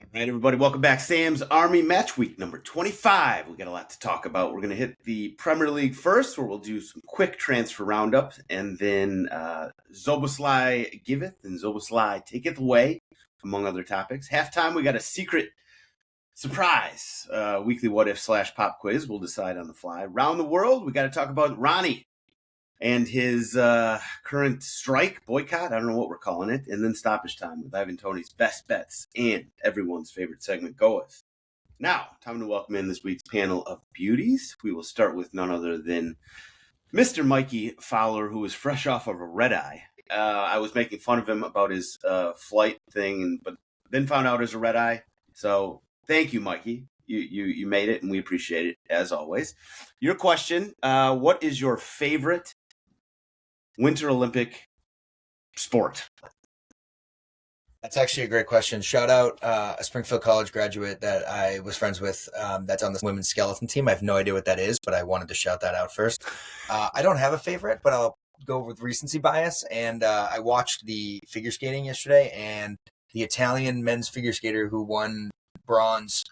All right, everybody, welcome back. Sam's Army Match Week number 25. We got a lot to talk about. We're going to hit the Premier League first, where we'll do some quick transfer roundup, and then Szoboszlai Giveth and Szoboszlai Taketh away, among other topics. Halftime, we got a secret surprise weekly what if / pop quiz. We'll decide on the fly. Round the world, we got to talk about Ronny and his current strike, boycott, I don't know what we're calling it, and then stoppage time with Ivan Toney's best bets and everyone's favorite segment, GOAWs. Now, time to welcome in this week's panel of beauties. We will start with none other than Mr. Mikey Fowler, who is fresh off of a red eye. I was making fun of him about his flight thing, but then found out it was a red eye. So thank you, Mikey. You made it, and we appreciate it, as always. Your question, what is your favorite Winter Olympic sport? That's actually a great question. Shout out a Springfield College graduate that I was friends with that's on the women's skeleton team. I have no idea what that is, but I wanted to shout that out first. I don't have a favorite, but I'll go with recency bias. And I watched the figure skating yesterday, and the Italian men's figure skater who won bronze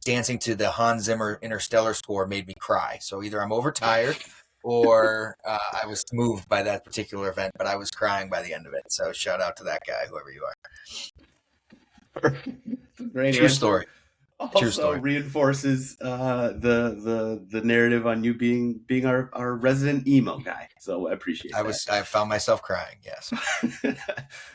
dancing to the Hans Zimmer Interstellar score made me cry. So either I'm overtired or I was moved by that particular event, but I was crying by the end of it. So shout out to that guy, whoever you are. Great True answer. story. Also True story. reinforces the narrative on you being our resident emo guy. So I appreciate that. I found myself crying. Yes. It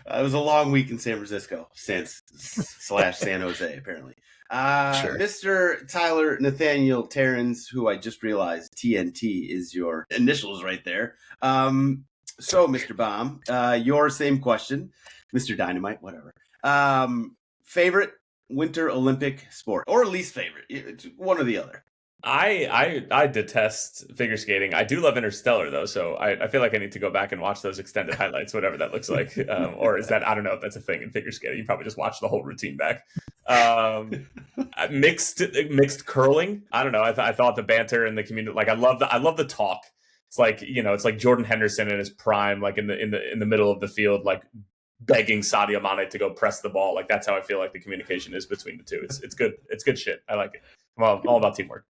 was a long week in San Francisco since / San Jose, apparently. Sure. Mr. Tyler Nathaniel Terrens, who I just realized TNT is your initials right there. So, Mr. Baum, your same question, Mr. Dynamite, whatever. Favorite Winter Olympic sport, or least favorite, it's one or the other. I detest figure skating. I do love Interstellar, though, so I feel like I need to go back and watch those extended highlights, whatever that looks like. Or is that, I don't know if that's a thing in figure skating. You probably just watch the whole routine back. Mixed curling. I don't know. I thought the banter in the community, like I love the talk. It's like, it's like Jordan Henderson in his prime, like in the middle of the field, like begging Sadio Mane to go press the ball. Like that's how I feel like the communication is between the two. It's good. It's good shit. I like it. I'm all about teamwork.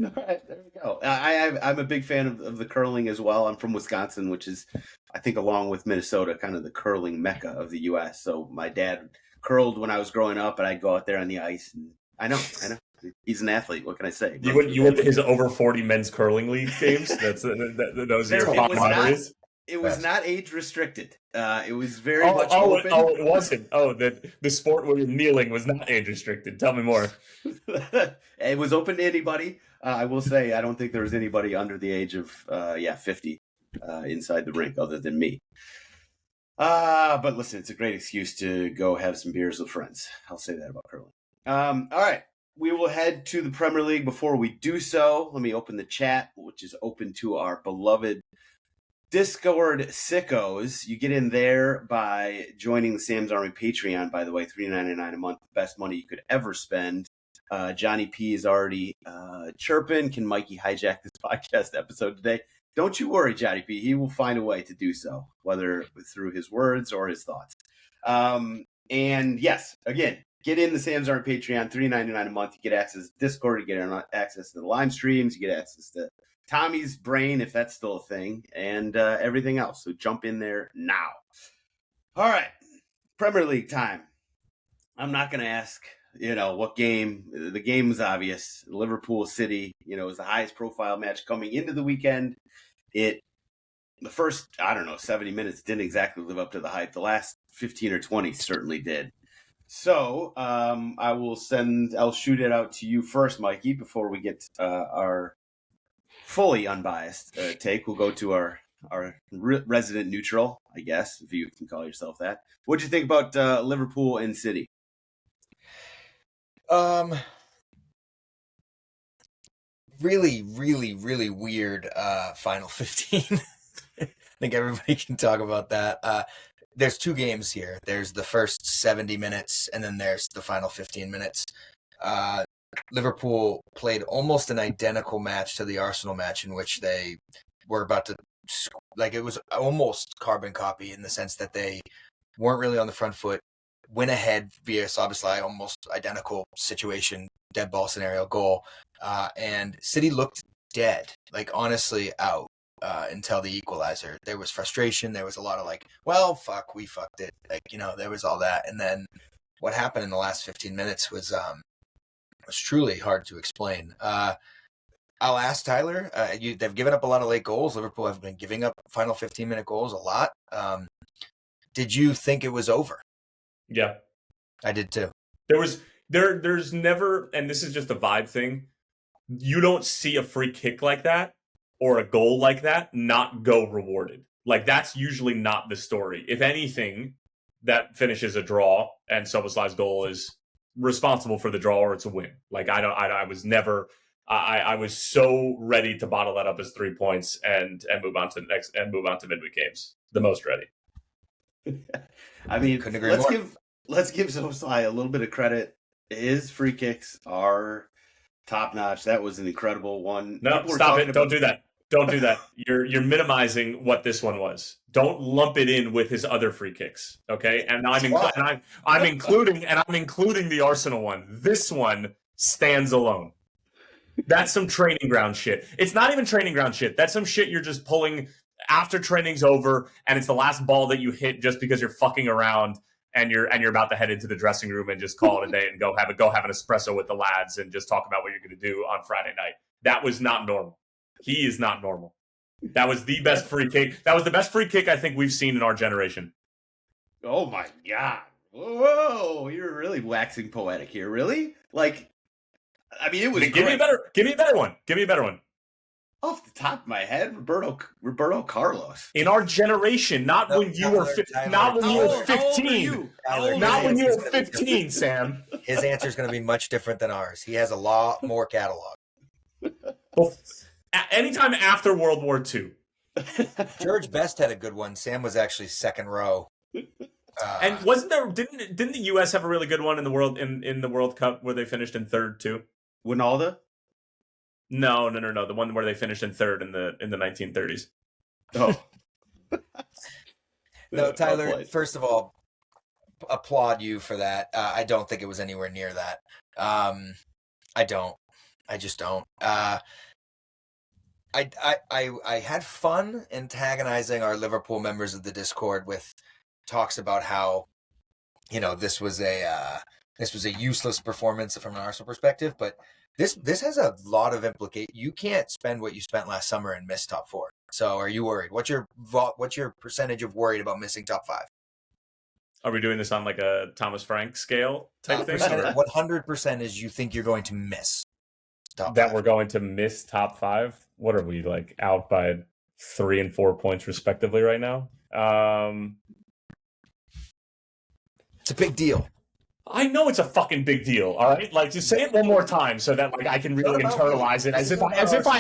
All right, there we go. I'm a big fan of the curling as well. I'm from Wisconsin, which is, I think, along with Minnesota, kind of the curling mecca of the U.S. So my dad curled when I was growing up, and I'd go out there on the ice. And I know. He's an athlete. What can I say? You went to his over 40 men's curling league games? Those are your top lotteries? It was not age restricted. It was very much open. It wasn't. Oh, the sport where you're kneeling was not age restricted. Tell me more. It was open to anybody. I will say I don't think there was anybody under the age of 50 inside the rink other than me. But listen, it's a great excuse to go have some beers with friends. I'll say that about curling. All right. We will head to the Premier League. Before we do so, let me open the chat, which is open to our beloved Discord sickos. You get in there by joining the Sam's Army Patreon, by the way, $3.99 a month, the best money you could ever spend. Johnny P is already chirping. Can Mikey hijack this podcast episode today? Don't you worry, Johnny P. He will find a way to do so, whether through his words or his thoughts. And yes, again, get in the Sam's Army Patreon, $3.99 a month. You get access to Discord. You get access to the live streams. You get access to Tommy's brain, if that's still a thing, and everything else. So jump in there now. All right, Premier League time. I'm not going to ask, what game. The game was obvious. Liverpool City, was the highest profile match coming into the weekend. The first, 70 minutes didn't exactly live up to the hype. The last 15 or 20 certainly did. So I'll shoot it out to you first, Mikey, before we get our fully unbiased take. We'll go to our resident neutral, I guess, if you can call yourself that. What'd you think about Liverpool and City? Really, really, really weird final 15. I think everybody can talk about that. There's two games here. There's the first 70 minutes, and then there's the final 15 minutes. Liverpool played almost an identical match to the Arsenal match, in which they were about to, it was almost carbon copy in the sense that they weren't really on the front foot. went ahead via Szoboszlai, almost identical situation, dead ball scenario goal. And City looked dead, like honestly out until the equalizer. There was frustration. There was a lot of like, well, fuck, we fucked it. Like, there was all that. And then what happened in the last 15 minutes was truly hard to explain. I'll ask Tyler. They've given up a lot of late goals. Liverpool have been giving up final 15-minute goals a lot. Did you think it was over? Yeah, I did too. There's never, and this is just a vibe thing, you don't see a free kick like that or a goal like that not go rewarded. Like, that's usually not the story. If anything, that finishes a draw, and Szoboszlai's goal is responsible for the draw, or it's a win. Like, I was so ready to bottle that up as 3 points and move on to midweek games. The most ready. I mean, couldn't agree more. Let's give Szoboszlai a little bit of credit. His free kicks are top notch. That was an incredible one. No, stop it! Don't do that. Don't do that. You're minimizing what this one was. Don't lump it in with his other free kicks. Okay, and I'm including the Arsenal one. This one stands alone. That's some training ground shit. It's not even training ground shit. That's some shit you're just pulling after training's over, and it's the last ball that you hit just because you're fucking around and you're about to head into the dressing room and just call it a day and go have an espresso with the lads and just talk about what you're going to do on Friday night. That was not normal. He is not normal. That was the best free kick. That was the best free kick I think we've seen in our generation. Oh my God. Whoa, you're really waxing poetic here. Really? Like, I mean, it was Give me a better one. Give me a better one. Off the top of my head, Roberto Carlos. In our generation, not when you were 15. Not when you were 15, Sam. His answer is going to be much different than ours. He has a lot more catalog. Well, anytime after World War II. George Best had a good one. Sam was actually second row. And wasn't there? Didn't the U.S. have a really good one in the World Cup where they finished in third too? Winalda? No. The one where they finished in third in the 1930s. Oh. No, Tyler. First of all, applaud you for that. I don't think it was anywhere near that. I don't. I just don't. I had fun antagonizing our Liverpool members of the Discord with talks about how, this was a useless performance from an Arsenal perspective, but this has a lot of implication. You can't spend what you spent last summer and miss top 4. So, are you worried? What's your percentage of worried about missing top 5? Are we doing this on like a Thomas Frank scale type thing? 100% is you think you're going to miss top 5. We're going to miss top 5. What are we, like, out by 3 and 4 points respectively right now? It's a big deal. I know it's a fucking big deal. All right, like, just say it one more time so that, like, I can really internalize it, as if I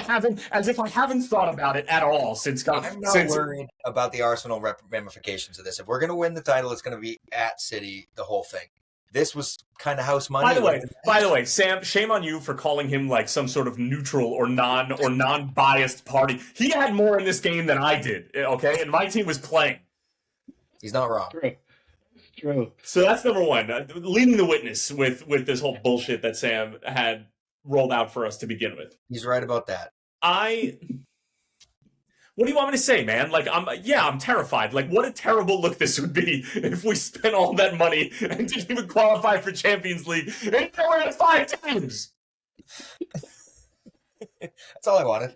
haven't thought about it at all since. I'm not worried about the Arsenal ramifications of this. If we're going to win the title, it's going to be at City, the whole thing. This was kind of house money. By the way, Sam, shame on you for calling him like some sort of neutral or non-biased party. He had more in this game than I did. Okay, and my team was playing. He's not wrong. True. So that's number one. Leading the witness with this whole bullshit that Sam had rolled out for us to begin with. He's right about that. What do you want me to say, man? Like, I'm terrified. Like, what a terrible look this would be if we spent all that money and didn't even qualify for Champions League. And we're at 5 teams. That's all I wanted.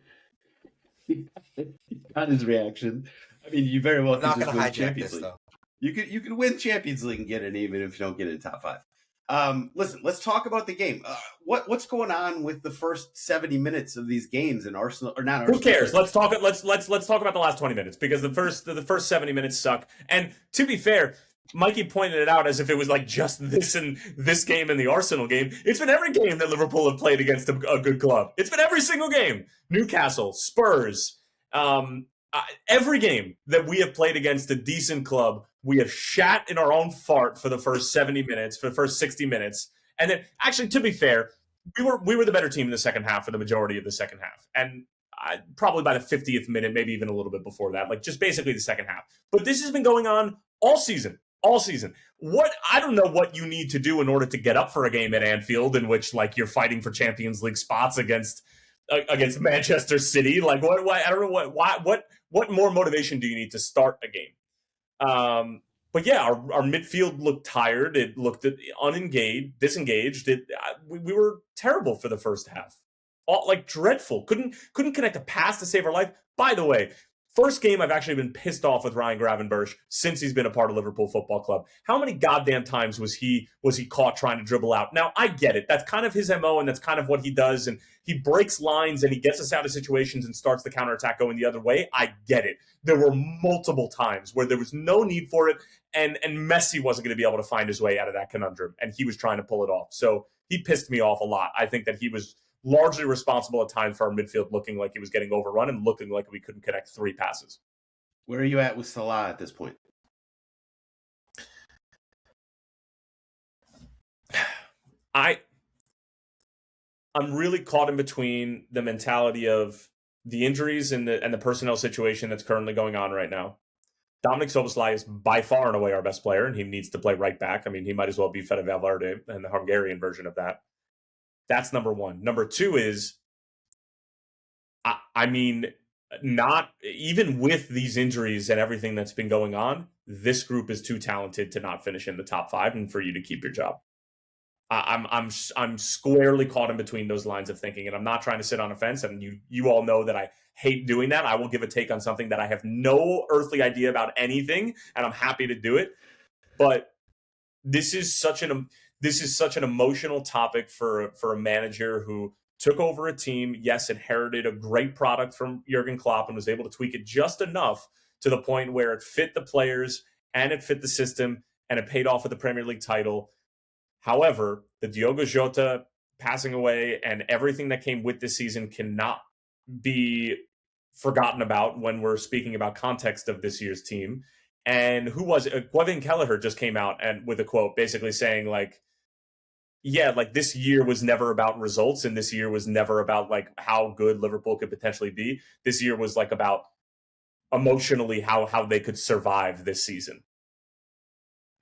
Not his reaction. I mean, you very well. I'm not going to hijack this, though. You could win Champions League and get it even if you don't get in top 5. Listen, let's talk about the game. What's going on with the first 70 minutes of these games in Arsenal or not? Arsenal? Who cares? Let's talk about the last 20 minutes because the first 70 minutes suck. And to be fair, Mikey pointed it out as if it was like just this game and the Arsenal game. It's been every game that Liverpool have played against a good club. It's been every single game. Newcastle, Spurs, every game that we have played against a decent club, we have shat in our own fart for the first 70 minutes, for the first 60 minutes. And then, actually, to be fair, we were the better team in the second half for the majority of the second half. And probably by the 50th minute, maybe even a little bit before that, like just basically the second half. But this has been going on all season. All season. I don't know what you need to do in order to get up for a game at Anfield in which like you're fighting for Champions League spots against Manchester City. Like what I don't know what more motivation do you need to start a game? But yeah, our midfield looked tired. It looked unengaged, disengaged. We were terrible for the first half. Like dreadful. Couldn't connect a pass to save our life. By the way, first game I've actually been pissed off with Ryan Gravenberch since he's been a part of Liverpool Football Club. How many goddamn times was he caught trying to dribble out? Now, I get it. That's kind of his MO, and that's kind of what he does, and he breaks lines, and he gets us out of situations and starts the counterattack going the other way. I get it. There were multiple times where there was no need for it, and Messi wasn't going to be able to find his way out of that conundrum, and he was trying to pull it off. So he pissed me off a lot. I think that he was largely responsible at times for our midfield looking like he was getting overrun and looking like we couldn't connect 3 passes. Where are you at with Salah at this point? I'm really caught in between the mentality of the injuries and the personnel situation that's currently going on right now. Dominick Szoboszlai is by far and away our best player, and he needs to play right back. I mean, he might as well be Fede Valverde and the Hungarian version of that. That's number one. Number two is, I mean, not even with these injuries and everything that's been going on, this group is too talented to not finish in the top 5 and for you to keep your job. I'm squarely caught in between those lines of thinking, and I'm not trying to sit on a fence. And you all know that I hate doing that. I will give a take on something that I have no earthly idea about anything, and I'm happy to do it. But this is such an emotional topic for a manager who took over a team, yes, inherited a great product from Jurgen Klopp and was able to tweak it just enough to the point where it fit the players and it fit the system and it paid off with the Premier League title. However, the Diogo Jota passing away and everything that came with this season cannot be forgotten about when we're speaking about context of this year's team. And who was it? Gavin Kelleher just came out and with a quote basically saying like, yeah, like this year was never about results and this year was never about like how good Liverpool could potentially be. This year was like about emotionally how they could survive this season.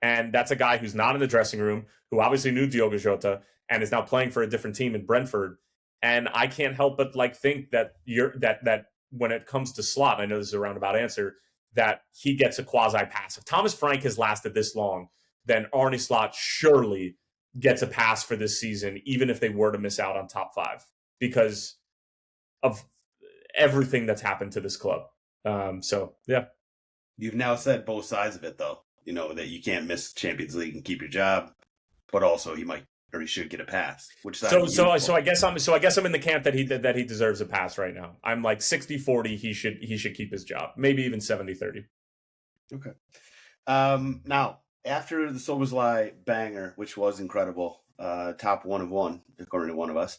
And that's a guy who's not in the dressing room, who obviously knew Diogo Jota and is now playing for a different team in Brentford. And I can't help but like think that that when it comes to Slot, I know this is a roundabout answer, that he gets a quasi pass. If Thomas Frank has lasted this long, then Arne Slot surely gets a pass for this season, even if they were to miss out on top 5 because of everything that's happened to this club. So yeah, you've now said both sides of it, though. You know that you can't miss Champions League and keep your job, but also he might or he should get a pass. Which side? So I guess I'm in the camp that he deserves a pass right now. I'm like 60-40. He should keep his job. Maybe even 70-30. Okay. Now after the Szoboszlai banger, which was incredible, top 1 of 1 according to one of us,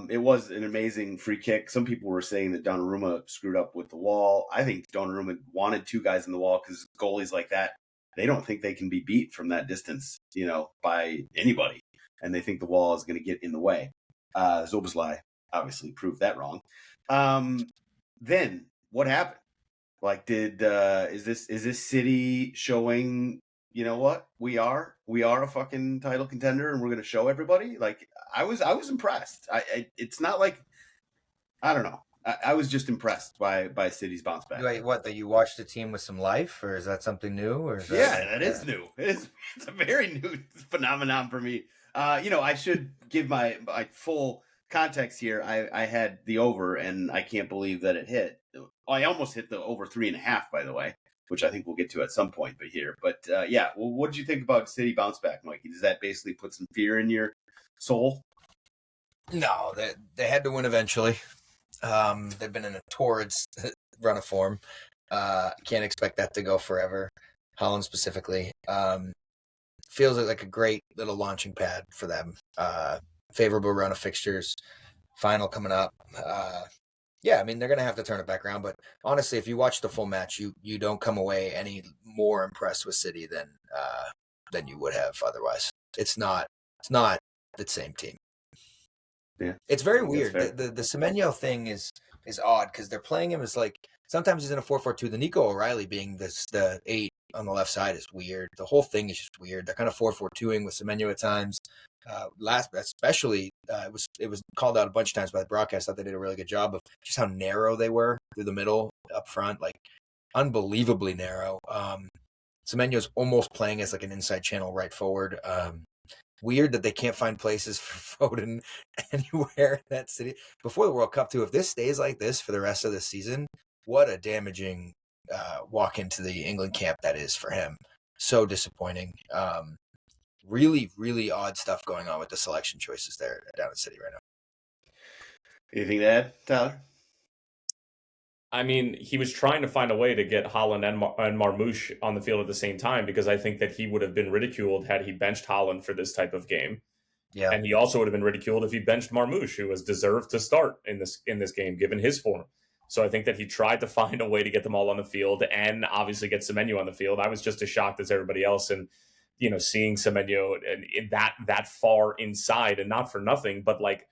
it was an amazing free kick. Some people were saying that Donnarumma screwed up with the wall. I think Donnarumma wanted 2 guys in the wall because goalies like that, they don't think they can be beat from that distance, you know, by anybody. And they think the wall is going to get in the way. Szoboszlai obviously proved that wrong. Then what happened? Like, is this City showing, you know what, we are a fucking title contender and we're going to show everybody? Like, I was impressed. It's not like, I don't know. I was just impressed by City's bounce back. Wait, what? That you watched a team with some life, or is that something new? Or is that is new. It's a very new phenomenon for me. You know, I should give my full context here. I had the over, and I can't believe that it hit. I almost hit the over 3.5, by the way, which I think we'll get to at some point. But yeah. Well, what did you think about City bounce back, Mikey? Does that basically put some fear in your soul? No, they had to win eventually. They've been in a torrid run of form. Can't expect that to go forever. Holland specifically. Feels like a great little launching pad for them. Favorable run of fixtures. Final coming up. Yeah, I mean, they're going to have to turn it back around. But honestly, if you watch the full match, you don't come away any more impressed with City than you would have otherwise. It's not the same team. Yeah, it's very weird. The Semenyo thing is odd because they're playing him as like sometimes he's in a 4-4-2. The Nico O'Reilly being the 8 on the left side is weird. The whole thing is just weird. They're kind of 4-4-2ing with Semenyo at times. It was called out a bunch of times by the broadcast. I thought they did a really good job of just how narrow they were through the middle up front, like unbelievably narrow. Semenyo's almost playing as like an inside channel right forward. Weird that they can't find places for Foden anywhere in that city before the World Cup too. If this stays like this for the rest of the season, what a damaging walk into the England camp that is for him. So disappointing. Really, really odd stuff going on with the selection choices there down in City right now. Anything to add, Tyler? I mean, he was trying to find a way to get Haaland and Marmoush on the field at the same time, because I think that he would have been ridiculed had he benched Haaland for this type of game. Yeah. And he also would have been ridiculed if he benched Marmoush, who was deserved to start in this game, given his form. So I think that he tried to find a way to get them all on the field and obviously get Semenyo on the field. I was just as shocked as everybody else. And, seeing Semenyo in that far inside, and not for nothing, but like,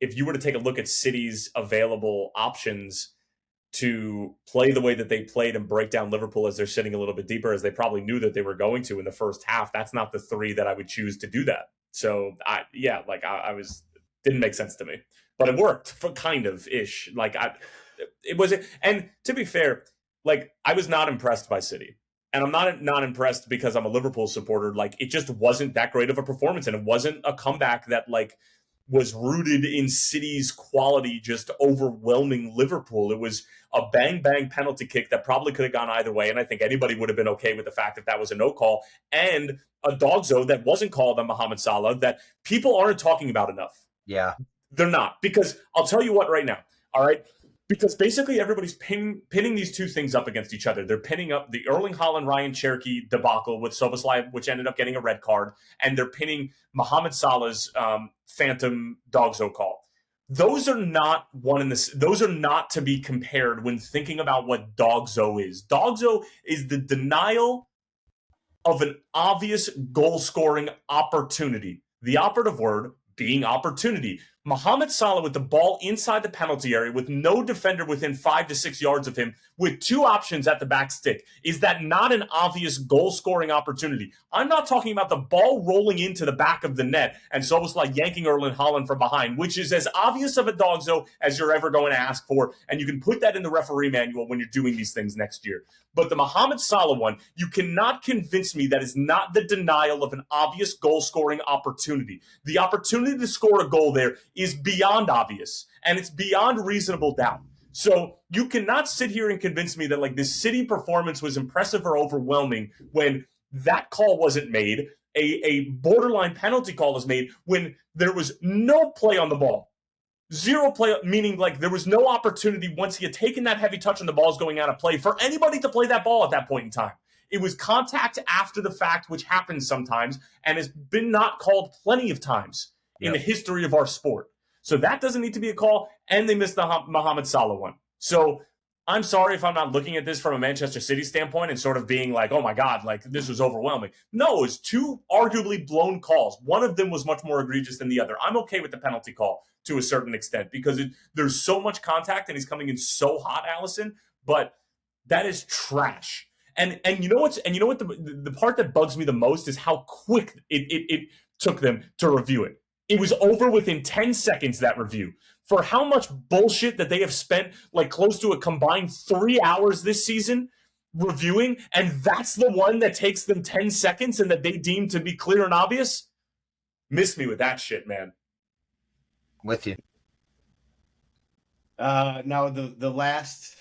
if you were to take a look at City's available options to play the way that they played and break down Liverpool as they're sitting a little bit deeper, as they probably knew that they were going to in the first half, that's not the three that I would choose to do that. So didn't make sense to me, but it worked for kind of ish. And to be fair, like, I was not impressed by City, and I'm not impressed because I'm a Liverpool supporter. Like, it just wasn't that great of a performance, and it wasn't a comeback that like was rooted in City's quality just overwhelming Liverpool. It was a bang-bang penalty kick that probably could have gone either way, and I think anybody would have been okay with the fact that that was a no call, and a dogzo that wasn't called on Mohamed Salah that people aren't talking about enough. Yeah. They're not, because I'll tell you what right now, all right? Because basically everybody's pinning these two things up against each other. They're pinning up the Erling Haaland, Ryan Cherky debacle with Szoboszlai, which ended up getting a red card, and they're pinning Mohamed Salah's phantom dogzo call. Those are not those are not to be compared when thinking about what dogzo is. Dogzo is the denial of an obvious goal-scoring opportunity. The operative word being opportunity. Mohamed Salah with the ball inside the penalty area with no defender within 5 to 6 yards of him with two options at the back stick. Is that not an obvious goal-scoring opportunity? I'm not talking about the ball rolling into the back of the net and Szoboszlai yanking Erling Haaland from behind, which is as obvious of a dogzo as you're ever going to ask for, and you can put that in the referee manual when you're doing these things next year. But the Mohamed Salah one, you cannot convince me that is not the denial of an obvious goal-scoring opportunity. The opportunity to score a goal there is beyond obvious, and it's beyond reasonable doubt. So you cannot sit here and convince me that like this City performance was impressive or overwhelming when that call wasn't made, a borderline penalty call was made when there was no play on the ball. Zero play, meaning like there was no opportunity once he had taken that heavy touch and the ball's going out of play for anybody to play that ball at that point in time. It was contact after the fact, which happens sometimes and has been not called plenty of times in the history of our sport. So that doesn't need to be a call, and they missed the Mohamed Salah one. So I'm sorry if I'm not looking at this from a Manchester City standpoint and sort of being like, oh my God, like this was overwhelming. No, it was two arguably blown calls. One of them was much more egregious than the other. I'm okay with the penalty call to a certain extent because there's so much contact and he's coming in so hot, Allison, but that is trash. And you know what the part that bugs me the most is how quick it took them to review it. It was over within 10 seconds, that review. For how much bullshit that they have spent like close to a combined 3 hours this season reviewing, and that's the one that takes them 10 seconds and that they deem to be clear and obvious? Miss me with that shit, man. With you. Now the last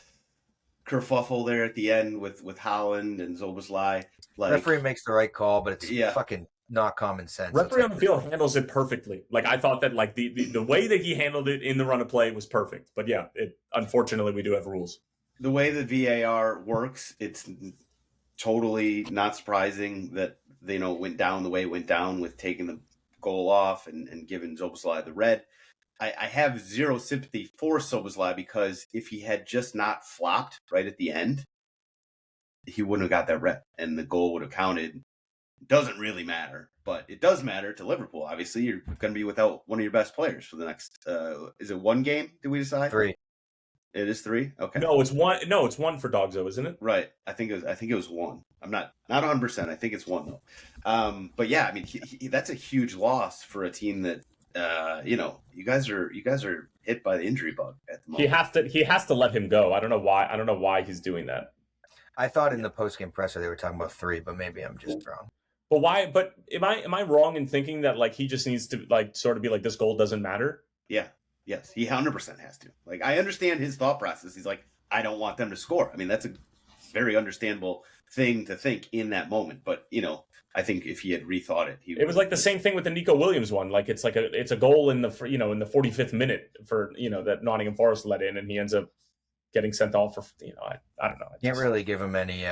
kerfuffle there at the end with Haaland and Szoboszlai. Like, referee makes the right call, but it's fucking not common sense. Referee on the field handles it perfectly. Like I thought that like the way that he handled it in the run of play was perfect. But yeah, unfortunately we do have rules. The way the VAR works, it's totally not surprising that they went down the way it went down with taking the goal off and giving Szoboszlai the red. I have zero sympathy for Szoboszlai because if he had just not flopped right at the end, he wouldn't have got that red and the goal would have counted. Doesn't really matter, but it does matter to Liverpool. Obviously, you're going to be without one of your best players for the next, is it one game, did we decide? 3. It is 3. Okay. No, it's 1. No, it's 1 for Dogzo, isn't it? Right. I think it was 1. I'm not 100%. I think it's 1 though. But yeah, I mean, that's a huge loss for a team that you guys are hit by the injury bug at the moment. He has to let him go. I don't know why he's doing that. I thought in the post-game presser they were talking about 3, but maybe I'm just wrong. But why? But am I wrong in thinking that like he just needs to like sort of be like, this goal doesn't matter? Yeah. Yes. He 100% has to. Like, I understand his thought process. He's like, I don't want them to score. I mean, that's a very understandable thing to think in that moment. But I think if he had rethought it, it was like the same thing with the Nico Williams one. Like it's a goal in the in the 45th minute for that Nottingham Forest let in, and he ends up getting sent off for I don't know. Can't really give him any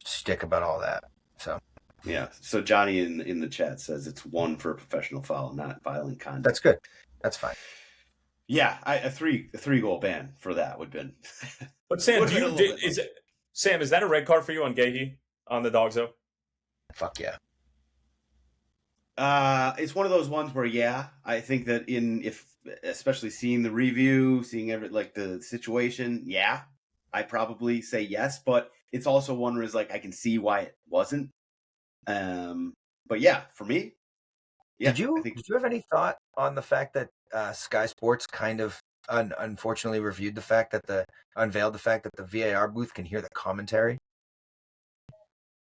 stick about all that. So yeah. So Johnny in the chat says it's 1 for a professional foul, not violent conduct. That's good. That's fine. Yeah, a 3-goal ban for that would have been. But Sam, Sam, is that a red card for you on Gahey on the Dogzo? Fuck yeah. It's one of those ones where I think that especially seeing the review, seeing the situation, I probably say yes, but it's also one where it's like I can see why it wasn't. But yeah, for me, yeah. Did you have any thought on the fact that Sky Sports kind of unfortunately unveiled the fact that the VAR booth can hear the commentary?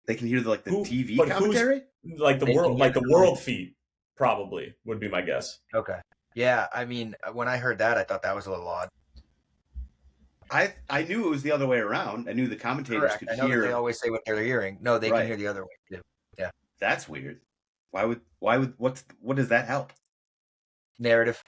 They can hear the TV commentary, the world feed probably would be my guess. Okay, yeah. I mean, when I heard that, I thought that was a little odd. I knew it was the other way around. I knew the commentators could hear. They always say what they're hearing. No, they can hear the other way too. Yeah, that's weird. Why would what does that help? Narrative.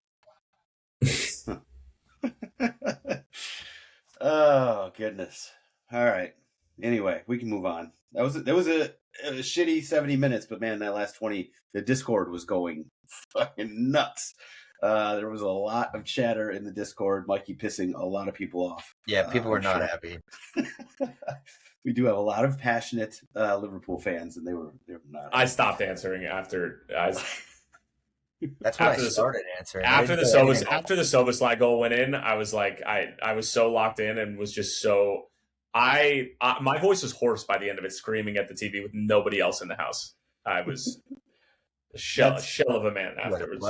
Oh goodness. All right. Anyway, we can move on. That was a shitty 70 minutes, but man, that last 20, the Discord was going fucking nuts. There was a lot of chatter in the Discord, Mikey pissing a lot of people off. Yeah, people were not happy. We do have a lot of passionate Liverpool fans, and they were not. I stopped answering after. That's when I started answering. After the Szoboszlai goal went in, I was like, I was so locked in and was just so. My voice was hoarse by the end of it, screaming at the TV with nobody else in the house. I was a shell of a man afterwards.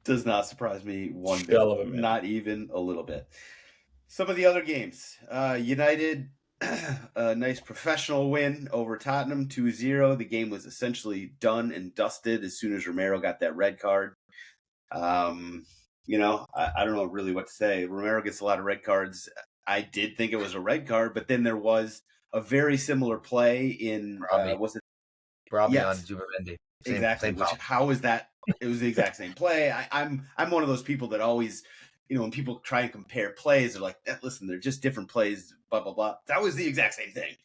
Does not surprise me one bit, not even a little bit. Some of the other games, United, a nice professional win over Tottenham, 2-0. The game was essentially done and dusted as soon as Romero got that red card. I don't know really what to say. Romero gets a lot of red cards. I did think it was a red card, but then there was a very similar play in was it Robbie on Zubimendi? Exactly. How is that? It was the exact same play. I'm one of those people that always, when people try and compare plays, they're like, listen, they're just different plays, blah blah blah. That was the exact same thing,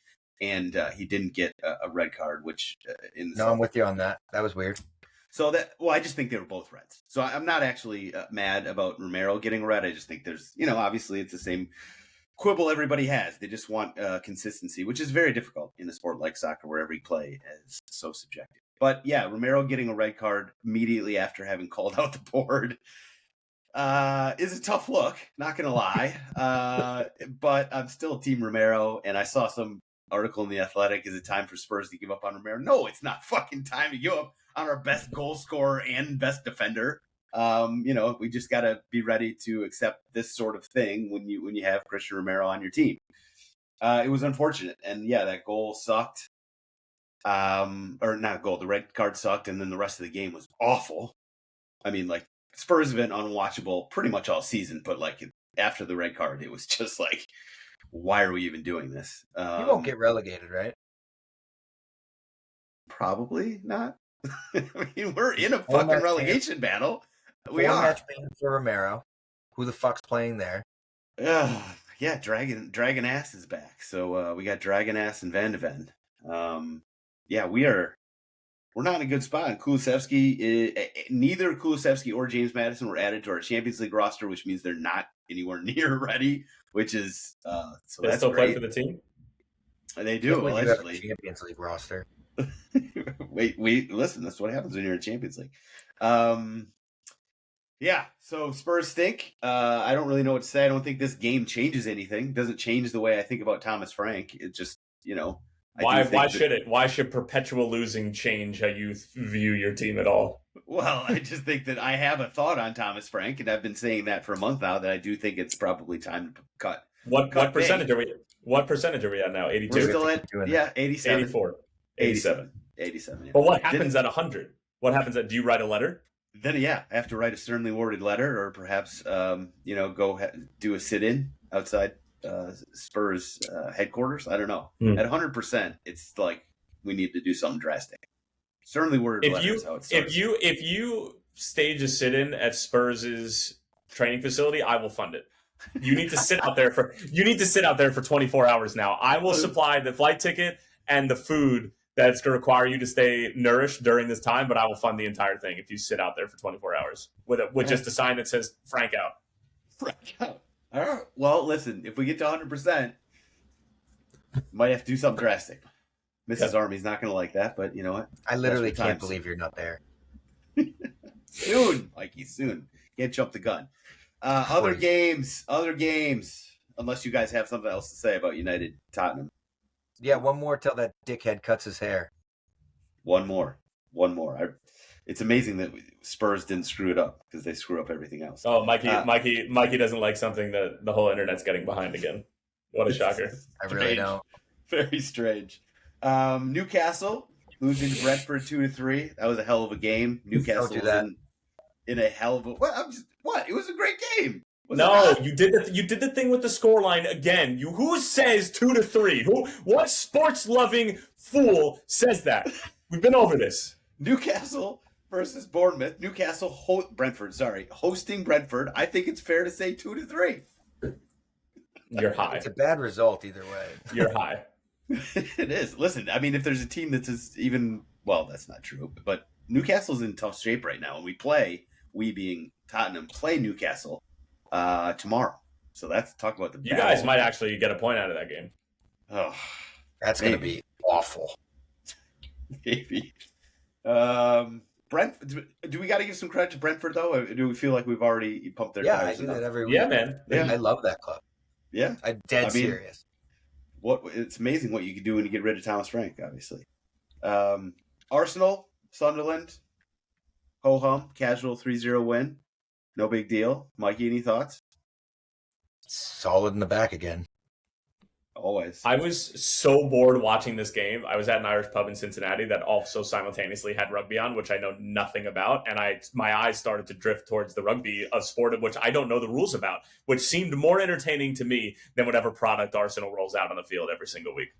and he didn't get a red card, which I'm with you on that. That was weird. So I just think they were both reds. So I'm not actually mad about Romero getting a red. I just think there's, obviously it's the same quibble everybody has. They just want consistency, which is very difficult in a sport like soccer where every play is so subjective. But yeah, Romero getting a red card immediately after having called out the board is a tough look, not going to lie. But I'm still Team Romero, and I saw some article in The Athletic, is it time for Spurs to give up on Romero? No, it's not fucking time to give up on our best goal scorer and best defender. We just got to be ready to accept this sort of thing when you have Cristiano Romero on your team. It was unfortunate, and yeah, that goal sucked. Or not goal, the red card sucked, and then the rest of the game was awful. I mean, Spurs have been unwatchable pretty much all season, but after the red card, it was just like, why are we even doing this? You won't get relegated, right? Probably not. I mean, we're in a fucking relegation battle. We are. Match for Romero. Who the fuck's playing there? Yeah, Dragon Ass is back. So we got Dragon Ass and Van de Ven. Yeah, we're not in a good spot. And Kulusevski, neither Kulusevski or James Maddison were added to our Champions League roster, which means they're not anywhere near ready. Which is so they still play for the team. They do allegedly. Champions League roster. Wait, listen. That's what happens when you're in Champions League. Yeah, so Spurs stink. I don't really know what to say. I don't think this game changes anything. Doesn't change the way I think about Thomas Frank. It just, Why should it? Why should perpetual losing change how you view your team at all? Well, I just think that I have a thought on Thomas Frank, and I've been saying that for a month now, that I do think it's probably time to cut. What percentage are we? What percentage are we at now? 82. We're still at 87. 84. 87. 87. Yeah. But what happens at 100? What happens at? Do you write a letter? Then I have to write a sternly worded letter, or perhaps go do a sit-in outside Spurs headquarters. I don't know. At 100%, it's like we need to do something drastic. Sternly worded letter is how it starts. If you stage a sit-in at Spurs' training facility, I will fund it. You need to sit out there for 24 hours now. I will supply the flight ticket and the food that's going to require you to stay nourished during this time, but I will fund the entire thing if you sit out there for 24 hours with just a sign that says Frank out. Frank out. All right. Well, listen, if we get to 100%, might have to do something drastic. Mrs. Army's not going to like that, but you know what? I literally can't believe you're not there. Soon, Mikey, soon. Can't jump the gun. Other games. Unless you guys have something else to say about United Tottenham. Yeah, one more till that dickhead cuts his hair. One more. It's amazing that Spurs didn't screw it up, because they screw up everything else. Oh, Mikey doesn't like something that the whole internet's getting behind again. What a shocker. I really don't. Very strange. Newcastle losing to Brentford 2-3. That was a hell of a game. Newcastle was in a hell of a... What? It was a great game. You did the thing with the scoreline again. Who says 2-3? What sports loving fool says that? We've been over this. Newcastle versus Bournemouth. Hosting Brentford. I think it's fair to say 2-3. You're high. It's a bad result either way. You're high. It is. Listen, I mean, if there's a team that's even, well, that's not true, but Newcastle's in tough shape right now, and we being Tottenham, play Newcastle tomorrow. So that's talk about the You guys might actually get a point out of that game. Oh, that's going to be awful. Maybe. Brentford. Do we got to give some credit to Brentford though? Or do we feel like we've already pumped their tires? I do that every week. Yeah, man. Yeah. I love that club. Yeah, I'm dead serious. It's amazing what you can do when you get rid of Thomas Frank. Obviously, Arsenal, Sunderland, ho hum, casual 3-0 win. No big deal. Mikey, any thoughts? Solid in the back again. Always. I was so bored watching this game. I was at an Irish pub in Cincinnati that also simultaneously had rugby on, which I know nothing about. And my eyes started to drift towards the rugby, a sport of which I don't know the rules about, which seemed more entertaining to me than whatever product Arsenal rolls out on the field every single week.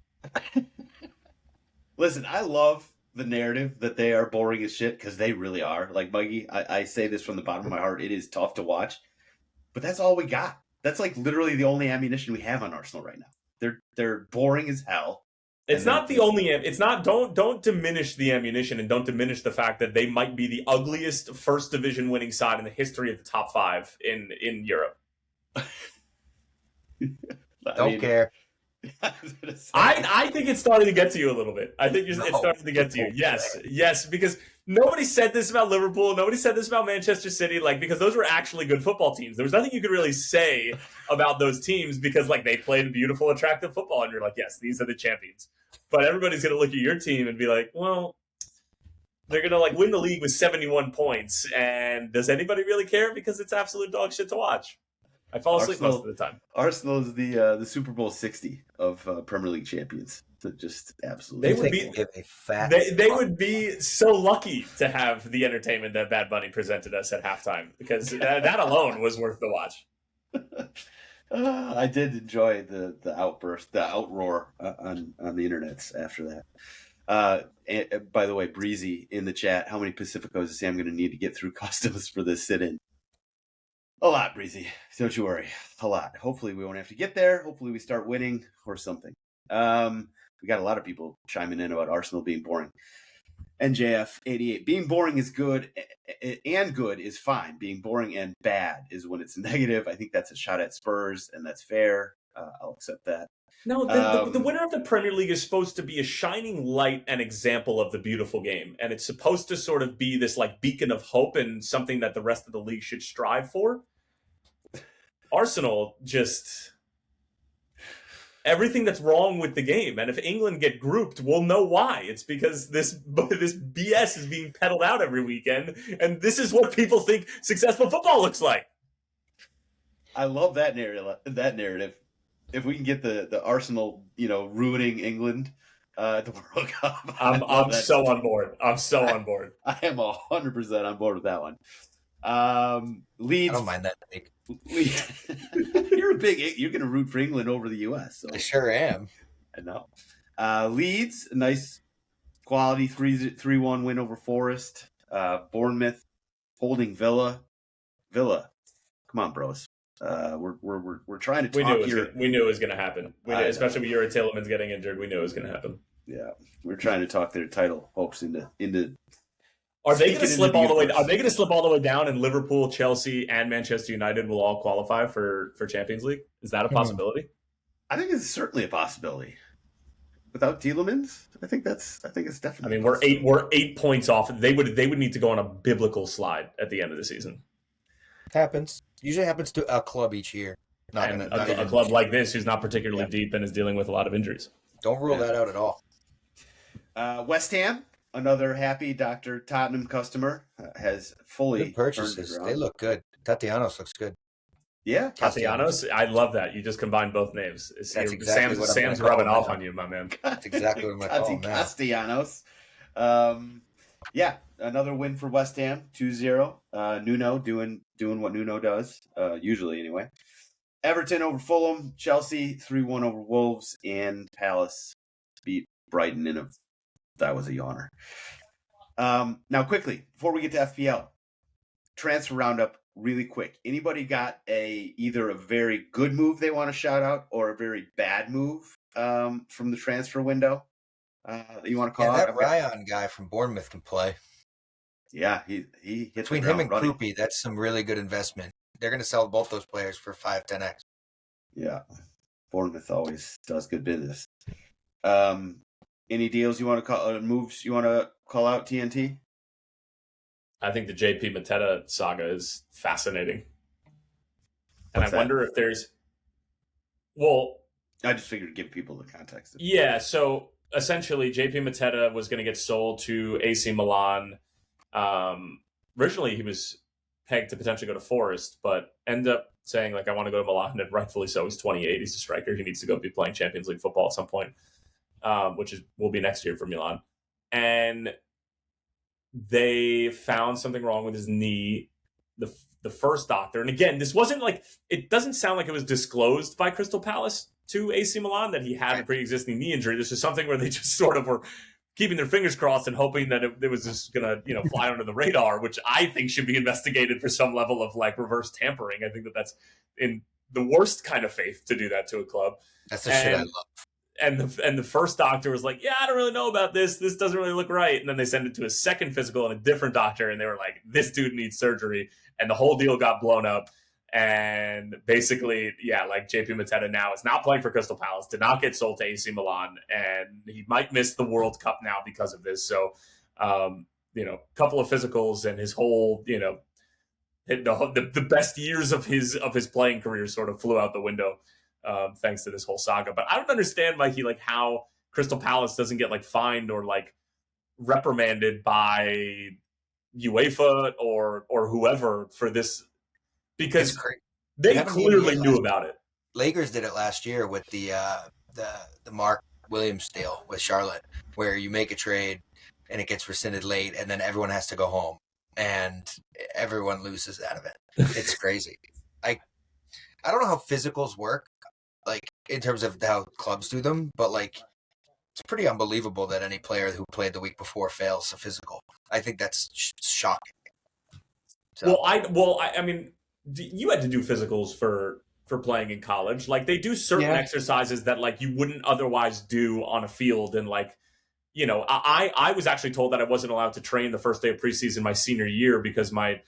Listen, I love the narrative that they are boring as shit, because they really are. Like, Mikey, I say this from the bottom of my heart. It is tough to watch, but that's all we got. That's like literally the only ammunition we have on Arsenal right now. They're boring as hell. It's not the only. It's not. Don't diminish the ammunition, and don't diminish the fact that they might be the ugliest first division winning side in the history of the top 5 in Europe. Don't care. I think it's starting to get to you a little bit. I think it's starting to get to you. Yes, because nobody said this about Liverpool. Nobody said this about Manchester City, because those were actually good football teams. There was nothing you could really say about those teams because, they played beautiful, attractive football, and you're like, yes, these are the champions. But everybody's going to look at your team and be like, well, they're going to, win the league with 71 points, and does anybody really care? Because it's absolute dog shit to watch. I fall asleep most of the time. Arsenal is the Super Bowl 60 of Premier League champions. So just absolutely. They would be so lucky to have the entertainment that Bad Bunny presented us at halftime, because that alone was worth the watch. I did enjoy the outburst, the outroar on the internets after that. And, by the way, Breezy in the chat, how many Pacificos is Sam going to need to get through customs for this sit-in? A lot, Breezy. Don't you worry. A lot. Hopefully we won't have to get there. Hopefully we start winning or something. We got a lot of people chiming in about Arsenal being boring. NJF88. Being boring is good, and good is fine. Being boring and bad is when it's negative. I think that's a shot at Spurs, and that's fair. I'll accept that. No, the winner of the Premier League is supposed to be a shining light and example of the beautiful game. And it's supposed to sort of be this like beacon of hope and something that the rest of the league should strive for. Arsenal just everything that's wrong with the game. And if England get grouped, we'll know why. It's because this BS is being peddled out every weekend. And this is what people think successful football looks like. I love that narrative. If we can get the Arsenal, ruining England at the World Cup, I'm so on board. I'm so on board. I am 100% on board with that one. Leeds. I don't mind that. You're going to root for England over the U.S. So. I sure am. I know. Leeds, nice quality 3-1 win over Forest. Bournemouth holding Villa. Come on, bros. We're trying to talk here. We knew it was going to happen. Especially with Yuri Tielemans getting injured, we knew it was going to happen. Yeah, we're trying to talk their title hopes into. Are they going to slip all the way? Are they going to slip all the way down? And Liverpool, Chelsea, and Manchester United will all qualify for Champions League. Is that a possibility? I think it's certainly a possibility. Without Tielemans, I think it's definitely. I mean, we're 8 points off. They would need to go on a biblical slide at the end of the season. Happens. Usually happens to a club each year. A club like this who's not particularly deep and is dealing with a lot of injuries. Don't rule that out at all. West Ham, another happy Dr. Tottenham customer, has fully good purchases. They look good. Tatianos looks good. Yeah, Castellanos. I love that. You just combined both names. That's exactly what Sam's rubbing off on you, my man. That's exactly what I'm going to call him now. Castellanos. Yeah, another win for West Ham, 2-0. Nuno doing what Nuno does, usually anyway. Everton over Fulham, Chelsea 3-1 over Wolves, and Palace beat Brighton that was a yawner. Now, quickly, before we get to FPL, transfer roundup really quick. Anybody got either a very good move they want to shout out or a very bad move from the transfer window that you want to call out? That Ryan guy from Bournemouth can play. Yeah, he hit between him and Krupi, that's some really good investment. They're going to sell both those players for 5-10x. Yeah, Bournemouth always does good business. Any deals you want to call moves you want to call out, TNT? I think the JP Mateta saga is fascinating, and I wonder if there's. Well, I just figured to give people the context. Yeah, so essentially, JP Mateta was going to get sold to AC Milan. Originally, he was pegged to potentially go to Forest, but ended up saying, I want to go to Milan, and rightfully so. He's 28. He's a striker. He needs to go be playing Champions League football at some point, which will be next year for Milan. And they found something wrong with his knee. The first doctor, and again, this wasn't it doesn't sound like it was disclosed by Crystal Palace to AC Milan that he had a pre-existing knee injury. This is something where they just sort of were keeping their fingers crossed and hoping that it was just going to fly under the radar, which I think should be investigated for some level of reverse tampering. I think that's in the worst kind of faith to do that to a club. That's the shit I love. And the first doctor was like, yeah, I don't really know about this. This doesn't really look right. And then they sent it to a second physical and a different doctor. And they were like, this dude needs surgery. And the whole deal got blown up. And basically, JP Mateta now is not playing for Crystal Palace, did not get sold to AC Milan. And he might miss the World Cup now because of this. So, couple of physicals and his whole, the best years of his playing career sort of flew out the window. Thanks to this whole saga. But I don't understand, Mikey, how Crystal Palace doesn't get fined or reprimanded by UEFA or whoever for this, because they clearly knew about it. Lakers did it last year with the Mark Williams deal with Charlotte, where you make a trade and it gets rescinded late, and then everyone has to go home, and everyone loses out of it. It's crazy. I don't know how physicals work, in terms of how clubs do them, but it's pretty unbelievable that any player who played the week before fails a physical. I think that's shocking. So. I mean, you had to do physicals for playing in college. They do certain exercises that you wouldn't otherwise do on a field, and I was actually told that I wasn't allowed to train the first day of preseason my senior year because my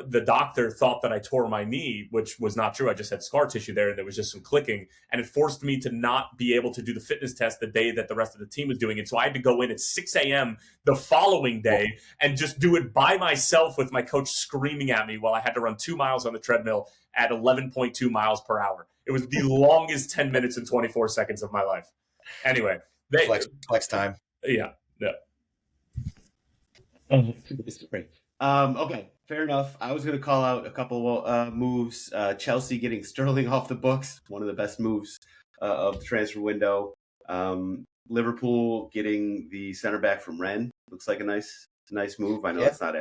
the doctor thought that I tore my knee, which was not true. I just had scar tissue there, and there was just some clicking, and it forced me to not be able to do the fitness test the day that the rest of the team was doing it. So I had to go in at 6 a.m. the following day and just do it by myself with my coach screaming at me while I had to run 2 miles on the treadmill at 11.2 miles per hour. It was the longest 10 minutes and 24 seconds of my life. Anyway. Flex time. Yeah. Okay, fair enough. I was going to call out a couple moves. Chelsea getting Sterling off the books, one of the best moves of the transfer window. Liverpool getting the center back from Rennes looks like a nice move. I know it's not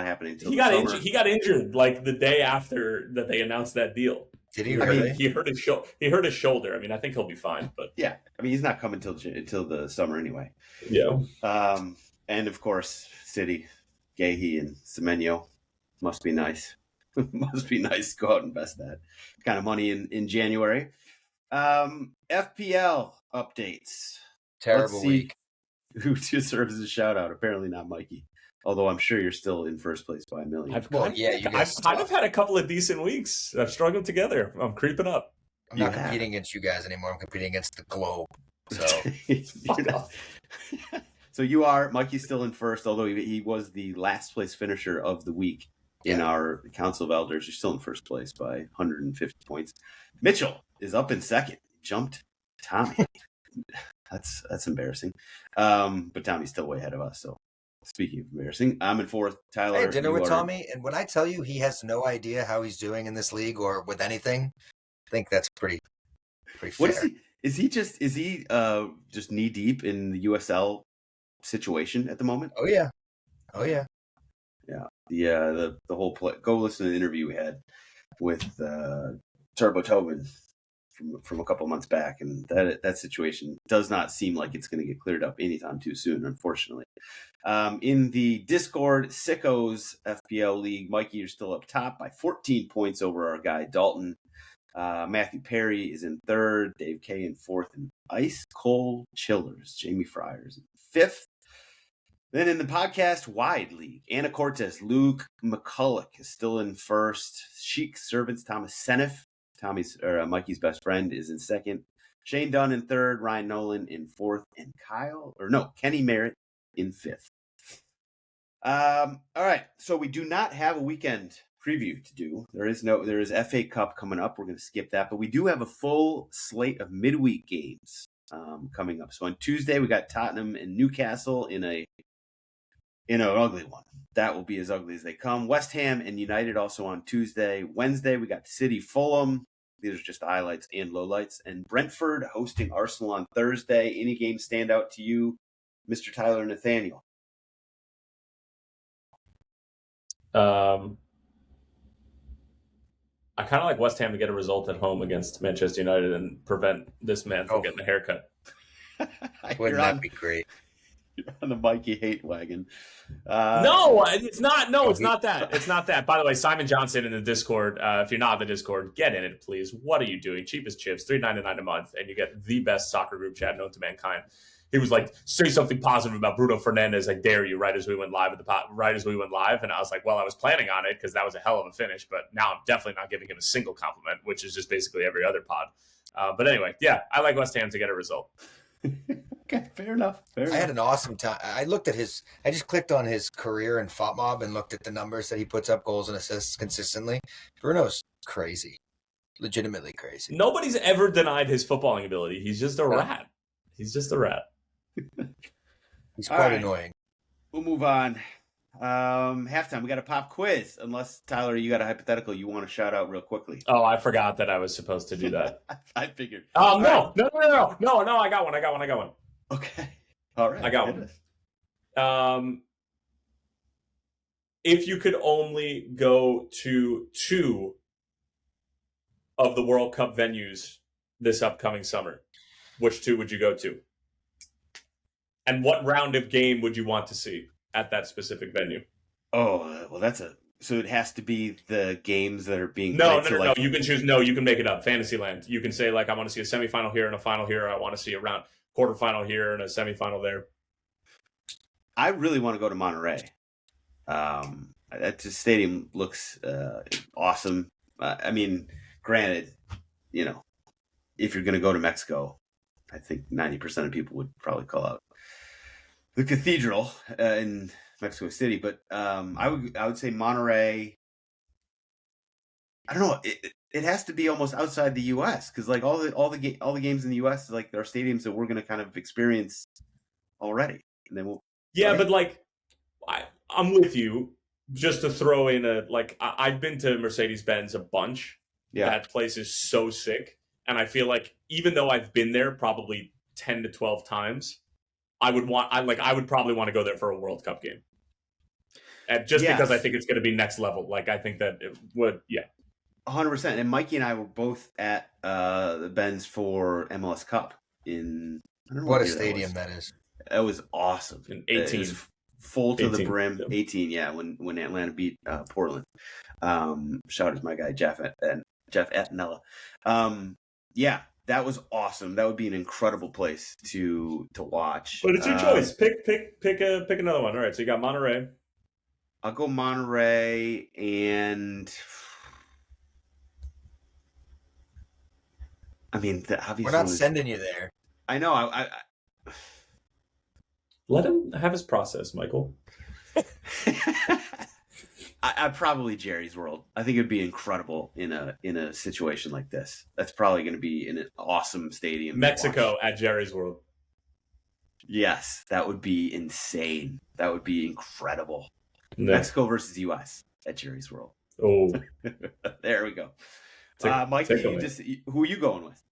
happening until the summer. He got injured like the day after that they announced that deal. Did he? He hurt his shoulder. He hurt his shoulder. I mean, I think he'll be fine. But yeah, I mean, he's not coming until the summer anyway. Yeah. And of course, City, Gahey and Semenyo must be nice. Must be nice to go out and invest that kind of money in January. FPL updates. Terrible week. Who deserves a shout out? Apparently not Mikey. Although I'm sure you're still in first place by a million. I've kind of had a couple of decent weeks. I've struggled together. I'm creeping up. I'm not competing against you guys anymore. I'm competing against the globe. So fuck off. So you are, Mikey's still in first, although he was the last place finisher of the week in our Council of Elders. You're still in first place by 150 points. Mitchell is up in second. Jumped Tommy. That's embarrassing. But Tommy's still way ahead of us, so. Speaking of embarrassing, I'm in fourth. Tyler, I had dinner with Tommy, and when I tell you he has no idea how he's doing in this league or with anything, I think that's pretty fair. What is he? Is he just knee deep in the USL situation at the moment? Oh yeah. The whole play. Go listen to the interview we had with Turbo Tobin from a couple months back, and that situation does not seem like it's going to get cleared up anytime too soon, unfortunately. In the Discord Sickos FPL League, Mikey, you're still up top by 14 points over our guy Dalton. Matthew Perry is in third, Dave K in fourth, and Ice Cold Chillers, Jamie Fryers in fifth. Then in the podcast wide league, Anna Cortez, Luke McCulloch is still in first. Chic Servants, Thomas Senef, Mikey's best friend, is in second. Shane Dunn in third, Ryan Nolan in fourth, and Kenny Merritt in fifth. All right, so we do not have a weekend preview to do. There is FA Cup coming up. We're going to skip that, but we do have a full slate of midweek games coming up. So on Tuesday we got Tottenham and Newcastle in an ugly one. That will be as ugly as they come. West Ham and United also on Tuesday. Wednesday we got City Fulham. These are just the highlights and lowlights. And Brentford hosting Arsenal on Thursday. Any game stand out to you, Mr. Tyler Nathaniel? I kind of like West Ham to get a result at home against Manchester United and prevent this man from getting a haircut. Wouldn't that be great? You're on the Mikey hate wagon. No, it's not. No, it's not that. It's not that. By the way, Simon Johnson in the Discord. If you're not in the Discord, get in it, please. What are you doing? Cheap as chips, $3.99 a month, and you get the best soccer group chat known to mankind. He was like, say something positive about Bruno Fernandes. I dare you. Right as we went live, and I was like, well, I was planning on it because that was a hell of a finish, but now I'm definitely not giving him a single compliment, which is just basically every other pod. But anyway, yeah, I like West Ham to get a result. Okay, fair enough. I had an awesome time. I just clicked on his career in FotMob and looked at the numbers that he puts up, goals and assists consistently. Bruno's crazy. Legitimately crazy. Nobody's ever denied his footballing ability. He's just a rat. He's quite annoying. We'll move on. Halftime, we got a pop quiz. Unless, Tyler, you got a hypothetical you want to shout out real quickly. Oh, I forgot that I was supposed to do that. I figured. No, I got one. Okay. All right. I got one. If you could only go to 2 of the World Cup venues this upcoming summer, which 2 would you go to? And what round of game would you want to see at that specific venue? Oh, well, so it has to be the games that are being No. played. You can choose. No, you can make it up. Fantasyland. You can say, like, I want to see a semifinal here and a final here. I want to see a quarterfinal here and a semifinal there. I really want to go to Monterey. That just stadium looks awesome. I mean, granted, you know, if you're going to go to Mexico, I think 90% of people would probably call out the cathedral in Mexico City. But I would say Monterrey. I don't know. It has to be almost outside the U.S. because like all the games in the U.S. like there are stadiums that we're going to kind of experience already, and then we'll. Yeah, right? but like, I'm with you. Just to throw in I've been to Mercedes-Benz a bunch. Yeah. That place is so sick. And I feel like even though I've been there probably 10 to 12 times, I would probably want to go there for a World Cup game. And just because I think it's going to be next level. Like, I think that it would, 100%. And Mikey and I were both at the Benz for MLS Cup in. I don't know what a stadium that is. That was awesome. In 18. It was full to 18, the brim. yeah. 18, yeah, when Atlanta beat Portland. Shout out to my guy, Jeff Attanella. Yeah, that was awesome. That would be an incredible place to watch. But it's your choice. Pick another one. All right, so you got Monterrey. I'll go Monterrey and... I mean, the obvious We're not one is, sending you there. I know. I Let him have his process, Michael. I probably Jerry's World. I think it'd be incredible in a situation like this. That's probably going to be in an awesome stadium. Mexico at Jerry's World. Yes, that would be insane. That would be incredible. No. Mexico versus U.S. at Jerry's World. Oh, there we go. Mike, who are you going with?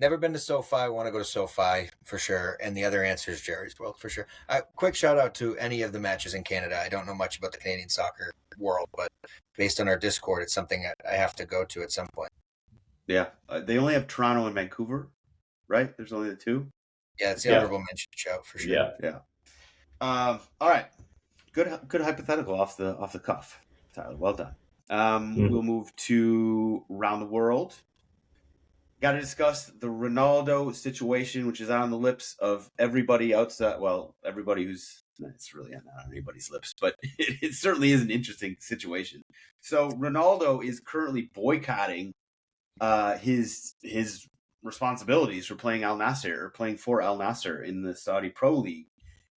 Never been to SoFi. Want to go to SoFi for sure. And the other answer is Jerry's World for sure. Quick shout out to any of the matches in Canada. I don't know much about the Canadian soccer world, but based on our Discord, it's something I have to go to at some point. Yeah, they only have Toronto and Vancouver, right? There's only the two. Yeah, it's the honorable mention show for sure. Yeah. All right, good hypothetical off the cuff, Tyler. Well done. We'll move to around the world. Got to discuss the Ronaldo situation, which is on the lips of everybody outside. Well, everybody it's really not on anybody's lips, but it certainly is an interesting situation. So Ronaldo is currently boycotting his responsibilities for playing for Al Nassr in the Saudi Pro League.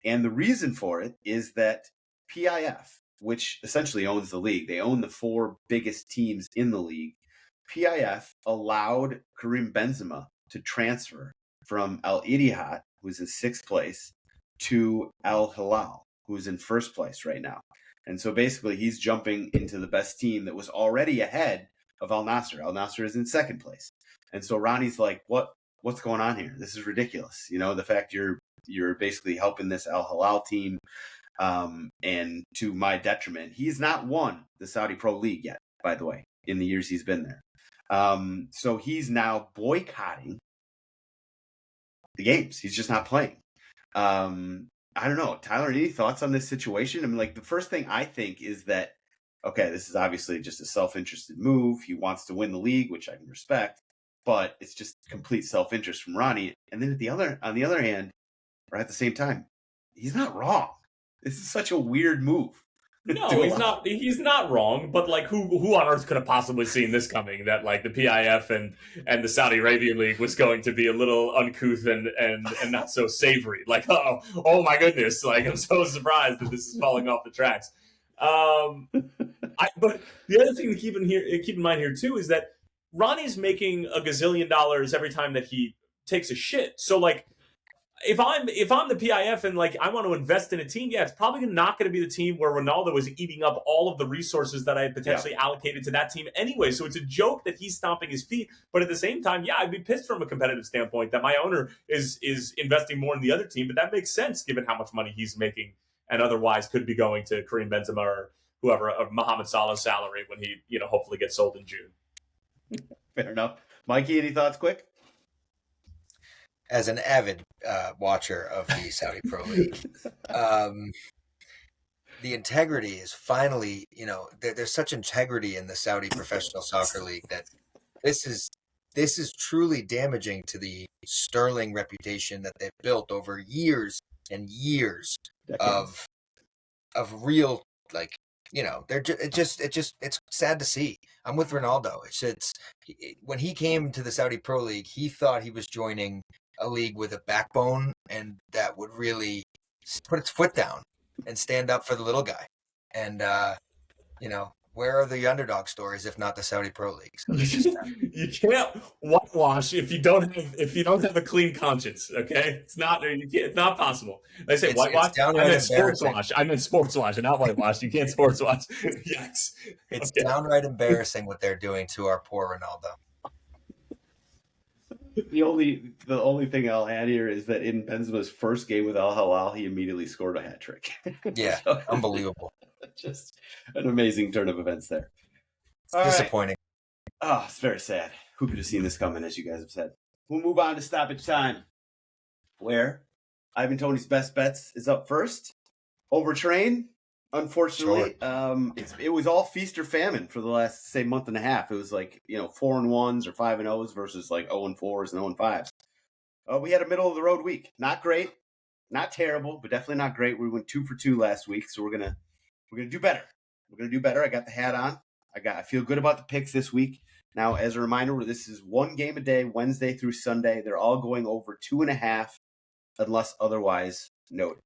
And the reason for it is that PIF, which essentially owns the league, they own the four biggest teams in the league. PIF allowed Karim Benzema to transfer from Al Ittihad, who's in sixth place, to Al Hilal, who's in first place right now. And so basically he's jumping into the best team that was already ahead of Al Nassr. Al Nassr is in second place. And so Ronnie's like, what's going on here? This is ridiculous. You know, the fact you're basically helping this Al Hilal team, and to my detriment. He's not won the Saudi Pro League yet, by the way, in the years he's been there. So he's now boycotting the games. He's just not playing. I don't know. Tyler, any thoughts on this situation? I mean, like, the first thing I think is that, okay, this is obviously just a self-interested move. He wants to win the league, which I can respect, but it's just complete self-interest from Ronnie. And then on the other hand, or at the same time, he's not wrong. This is such a weird move. No, he's not wrong, but like who on earth could have possibly seen this coming, that like the PIF and the Saudi Arabian League was going to be a little uncouth and not so savory. Like, oh my goodness, like I'm so surprised that this is falling off the tracks. But the other thing to keep in mind here too is that Ronnie's making a gazillion dollars every time that he takes a shit. So like, if I'm the PIF and like I want to invest in a team, it's probably not going to be the team where Ronaldo is eating up all of the resources that I had potentially allocated to that team anyway. So it's a joke that he's stomping his feet. But at the same time, I'd be pissed from a competitive standpoint that my owner is investing more in the other team. But that makes sense given how much money he's making and otherwise could be going to Karim Benzema or whoever, or Mohamed Salah's salary when he hopefully gets sold in June. Fair enough. Mikey, any thoughts quick? As an avid watcher of the Saudi Pro League, the integrity is finally, there's such integrity in the Saudi Professional Soccer League that this is truly damaging to the sterling reputation that they've built over years and years of real like it's sad to see. I'm with Ronaldo. When he came to the Saudi Pro League, he thought he was joining a league with a backbone and that would really put its foot down and stand up for the little guy. And where are the underdog stories if not the Saudi Pro League? So this is you can't whitewash if you don't have a clean conscience. Okay, it's not possible. They say whitewash. I meant sports wash. I meant sports wash and not whitewash. You can't sports wash. Yes, it's downright embarrassing what they're doing to our poor Ronaldo. The only thing I'll add here is that in Benzema's first game with Al Hilal, he immediately scored a hat trick. Yeah, so, unbelievable. Just an amazing turn of events there. Disappointing. Right. Oh, it's very sad. Who could have seen this coming, as you guys have said. We'll move on to stoppage time, where Ivan Toney's best bets is up first. Overtrain, unfortunately. Sure. It was all feast or famine for the last, say, month and a half. It was like, 4-1s or 5-0s versus like 0-4s and 0-5s. We had a middle of the road week. Not great, not terrible, but definitely not great. We went 2 for 2 last week, so we're gonna do better. We're gonna do better. I got the hat on. I feel good about the picks this week. Now, as a reminder, this is one game a day, Wednesday through Sunday. They're all going over 2.5, unless otherwise noted.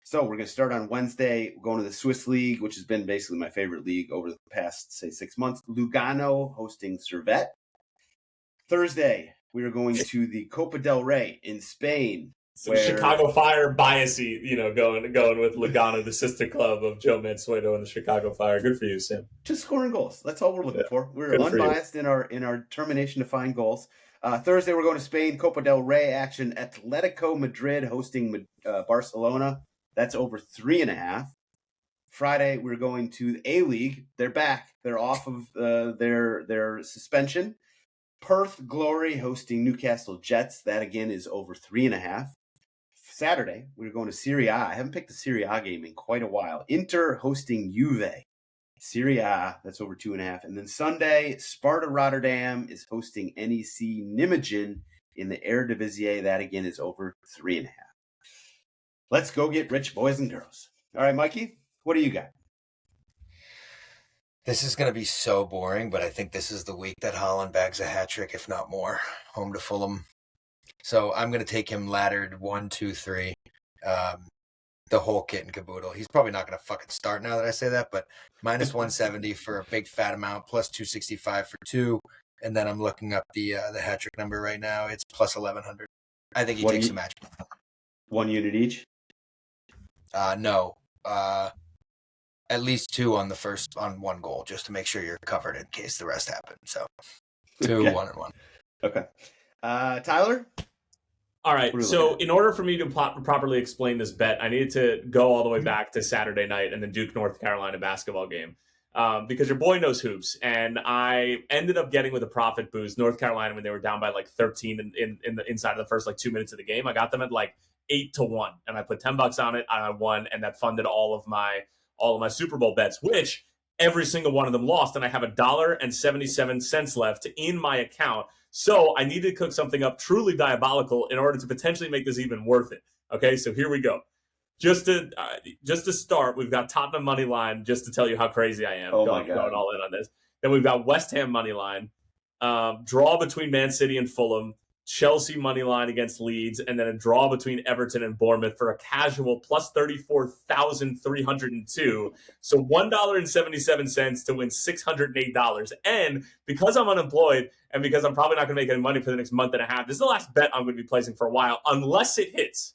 So we're going to start on Wednesday. We're going to the Swiss League, which has been basically my favorite league over the past, say, 6 months. Lugano hosting Servette. Thursday, we are going to the Copa del Rey in Spain. Some Chicago Fire biasy, going with Lugano, the sister club of Joe Mansueto and the Chicago Fire. Good for you, Sam. Just scoring goals. That's all we're looking for. We're unbiased in our determination to find goals. Thursday, we're going to Spain, Copa del Rey action. Atletico Madrid hosting Barcelona. That's over 3.5. Friday, we're going to the A-League. They're back. They're off of their suspension. Perth Glory hosting Newcastle Jets. That, again, is over 3.5. Saturday, we're going to Serie A. I haven't picked a Serie A game in quite a while. Inter hosting Juve. Serie A, that's over 2.5. And then Sunday, Sparta Rotterdam is hosting NEC Nijmegen in the Eredivisie. That, again, is over 3.5. Let's go get rich, boys and girls. All right, Mikey, what do you got? This is going to be so boring, but I think this is the week that Haaland bags a hat trick, if not more, home to Fulham. So I'm going to take him laddered 1, 2, 3, the whole kit and caboodle. He's probably not going to fucking start now that I say that, but minus 170 for a big fat amount, plus 265 for 2. And then I'm looking up the hat trick number right now. It's plus 1,100. I think he takes a match. 1 unit each? No. At least 2 on one goal, just to make sure you're covered in case the rest happen. So 2, okay. 1 and 1. Okay. Tyler? All right. So in order for me to properly explain this bet, I needed to go all the way back to Saturday night and the Duke North Carolina basketball game. Because your boy knows hoops, and I ended up getting with a profit boost North Carolina when they were down by like 13 in the inside of the first like 2 minutes of the game. I got them at like 8-1, and I put $10 on it, and I won, and that funded all of my Super Bowl bets, which every single one of them lost, and I have $1.77 left in my account. So I need to cook something up truly diabolical in order to potentially make this even worth it. Okay, so here we go. Just to start, we've got Tottenham money line, just to tell you how crazy I am. Going all in on this. Then we've got West Ham money line, draw between Man City and Fulham, Chelsea money line against Leeds, and then a draw between Everton and Bournemouth for a casual plus 34,302. So $1.77 to win $608. And because I'm unemployed and because I'm probably not going to make any money for the next month and a half, this is the last bet I'm going to be placing for a while, unless it hits.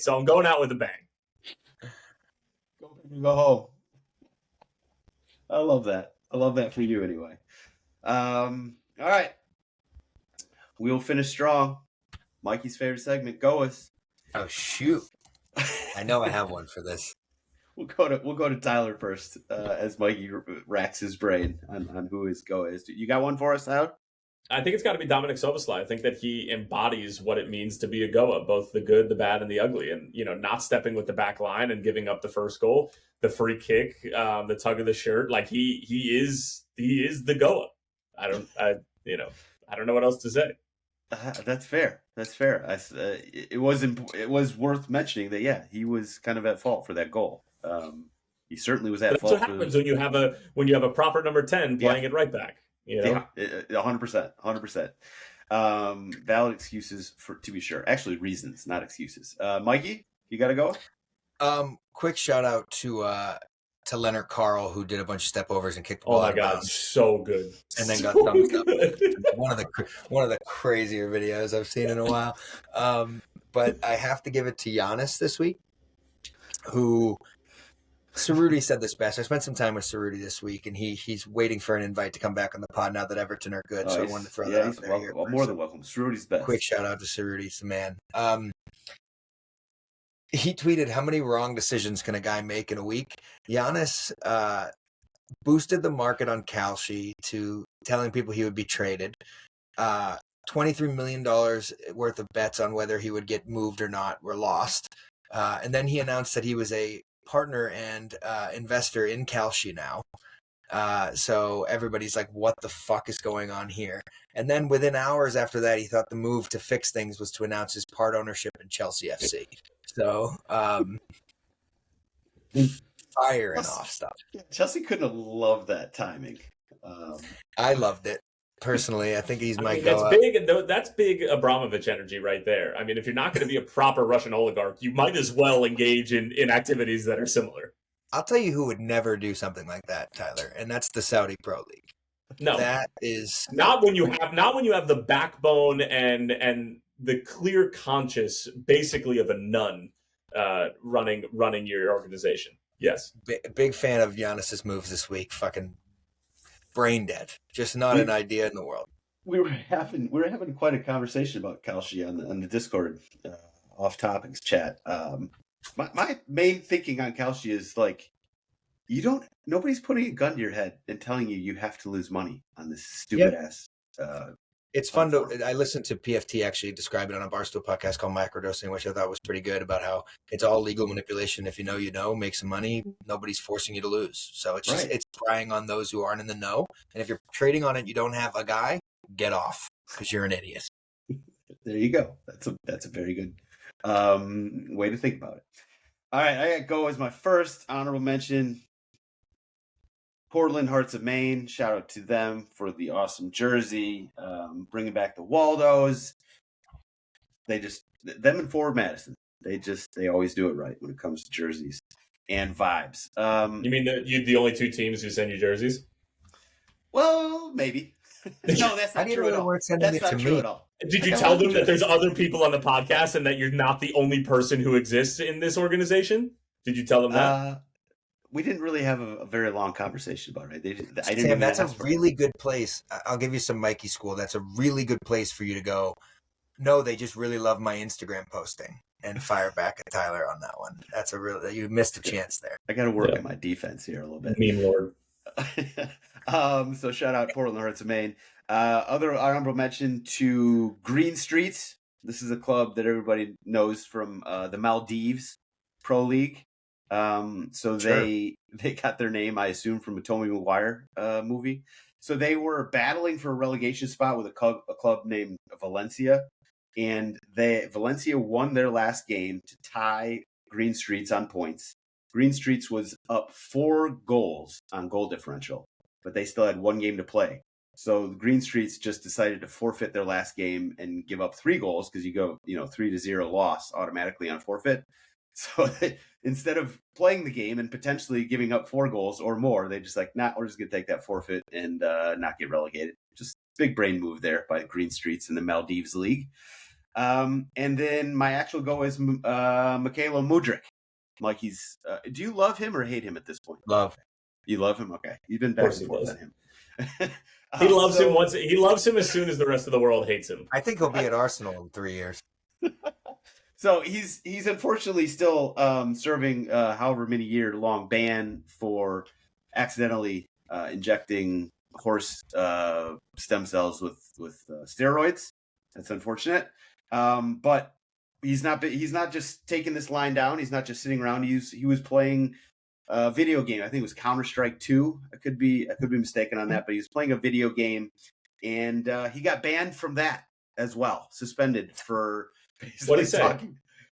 So I'm going out with a bang. Go home. I love that. I love that for you anyway. All right. We'll finish strong. Mikey's favorite segment, GOAWs. Oh shoot! I know I have one for this. We'll go to Tyler first, as Mikey racks his brain on who his GOAW is. You got one for us, Tyler? I think it's got to be Dominick Szoboszlai. I think that he embodies what it means to be a GOAW, both the good, the bad, and the ugly. And not stepping with the back line and giving up the first goal, the free kick, the tug of the shirt. Like he is the GOAW. I don't know what else to say. That's fair. It was worth mentioning that, he was kind of at fault for that goal. He certainly was at That's fault. what happens when you have a proper number 10 playing it right back. You know? Yeah, 100%, 100%. Valid excuses to be sure. Actually, reasons, not excuses. Mikey, you got to go. Quick shout out to Leonard Carl, who did a bunch of step overs and kicked the Oh ball my out of God, bounds, so good. and then so got thumbs up. good. One of the crazier videos I've seen in a while. But I have to give it to Giannis this week, who Cerruti said this best. I spent some time with Cerruti this week, and he's waiting for an invite to come back on the pod now that Everton are good. So I wanted to throw that out there. Welcome. Well, more than welcome. Cerruti's best. Quick shout out to Cerruti, he's the man. He tweeted, "How many wrong decisions can a guy make in a week?" Giannis boosted the market on Kalshi to telling people he would be traded. $23 million worth of bets on whether he would get moved or not were lost. And then he announced that he was a partner and investor in Kalshi now. So everybody's like, what the fuck is going on here? And then within hours after that, he thought the move to fix things was to announce his part ownership in Chelsea FC. So firing off stuff. Chelsea couldn't have loved that timing. I loved it. Personally, I think he's my that's big. That's big Abramovich energy right there. I mean, if you're not going to be a proper Russian oligarch, you might as well engage in activities that are similar. I'll tell you who would never do something like that, Tyler, and that's the Saudi Pro League. No, that is not when you have the backbone and the clear conscience, basically, of a nun running your organization. Yes, big fan of Giannis's moves this week. Fucking brain dead. Just not an idea in the world. We were having quite a conversation about Kalshi on the Discord off topics chat. My main thinking on Kalshi is like, nobody's putting a gun to your head and telling you have to lose money on this stupid ass. It's fun I listened to PFT actually describe it on a Barstool podcast called Microdosing, which I thought was pretty good, about how it's all legal manipulation. If you know, make some money. Nobody's forcing you to lose. So it's just, it's prying on those who aren't in the know. And if you're trading on it, you don't have a guy, get off because you're an idiot. There you go. That's a very good way to think about it. All right, I got to go as my first honorable mention. Portland Hearts of Maine, shout out to them for the awesome jersey, bringing back the Waldos. Them and Forward Madison, they always do it right when it comes to jerseys and vibes. You mean you're the only two teams who send you jerseys? Well, maybe. No, that's not true at all. That's not true at all. Did you tell them that there's other people on the podcast and that you're not the only person who exists in this organization? Did you tell them that? We didn't really have a very long conversation about it. Sam, that's a really good place. I'll give you some Mikey school. That's a really good place for you to go. No, they just really love my Instagram posting, and fire back at Tyler on that one. That's you missed a chance there. I got to work on my defense here a little bit. Meme lord. So shout out Portland Hearts of Maine. Other honorable mention to Green Streets. This is a club that everybody knows from the Maldives Pro League. So they got their name, I assume, from a Tobey Maguire movie. So they were battling for a relegation spot with a club named Valencia, and Valencia won their last game to tie Green Streets on points. Green Streets was up 4 goals on goal differential, but they still had 1 game to play. So the Green Streets just decided to forfeit their last game and give up 3 goals because you go 3-0 loss automatically on forfeit. So instead of playing the game and potentially giving up 4 goals or more, they just like, we're just going to take that forfeit and not get relegated. Just big brain move there by Green Streets in the Maldives League. And then my actual go is Mykhailo Mudryk. Mikey's, do you love him or hate him at this point? Love. You love him? Okay. You've been back and forth on him. He loves him once. He loves him as soon as the rest of the world hates him. I think he'll be at Arsenal in 3 years. So he's unfortunately still serving however many year long ban for accidentally injecting horse stem cells with steroids. That's unfortunate. But he's not just taking this line down. He's not just sitting around. He was playing a video game. I think it was Counter-Strike 2. I could be mistaken on that, but he was playing a video game, and he got banned from that as well, suspended for. What did he say?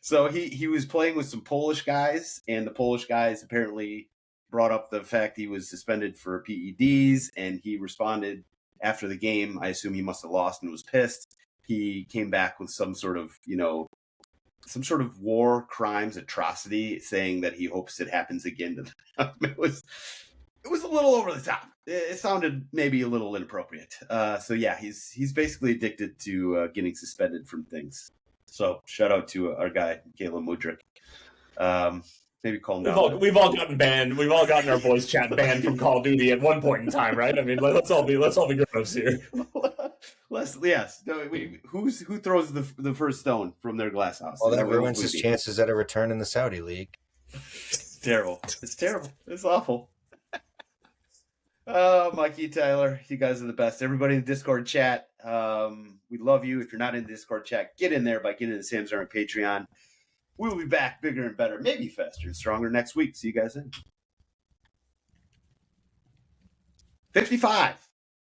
So he was playing with some Polish guys, and the Polish guys apparently brought up the fact he was suspended for PEDs, and he responded after the game. I assume he must have lost and was pissed. He came back with some sort of, war crimes atrocity, saying that he hopes it happens again to them. It was a little over the top. It sounded maybe a little inappropriate. So yeah, he's basically addicted to getting suspended from things. So shout out to our guy Caleb Mudryk. Maybe calm down. We've all gotten banned. We've all gotten our voice chat banned from Call of Duty at one point in time, right? I mean, let's all be grown-ups here. Who throws the first stone from their glass house? Well, that ruins his chances at a return in the Saudi league. It's terrible. It's awful. Oh, Mikey, Tyler, you guys are the best. Everybody in the Discord chat, we love you. If you're not in the Discord chat, get in there by getting into Sam's Army Patreon. We will be back bigger and better, maybe faster and stronger next week. See you guys then. 55.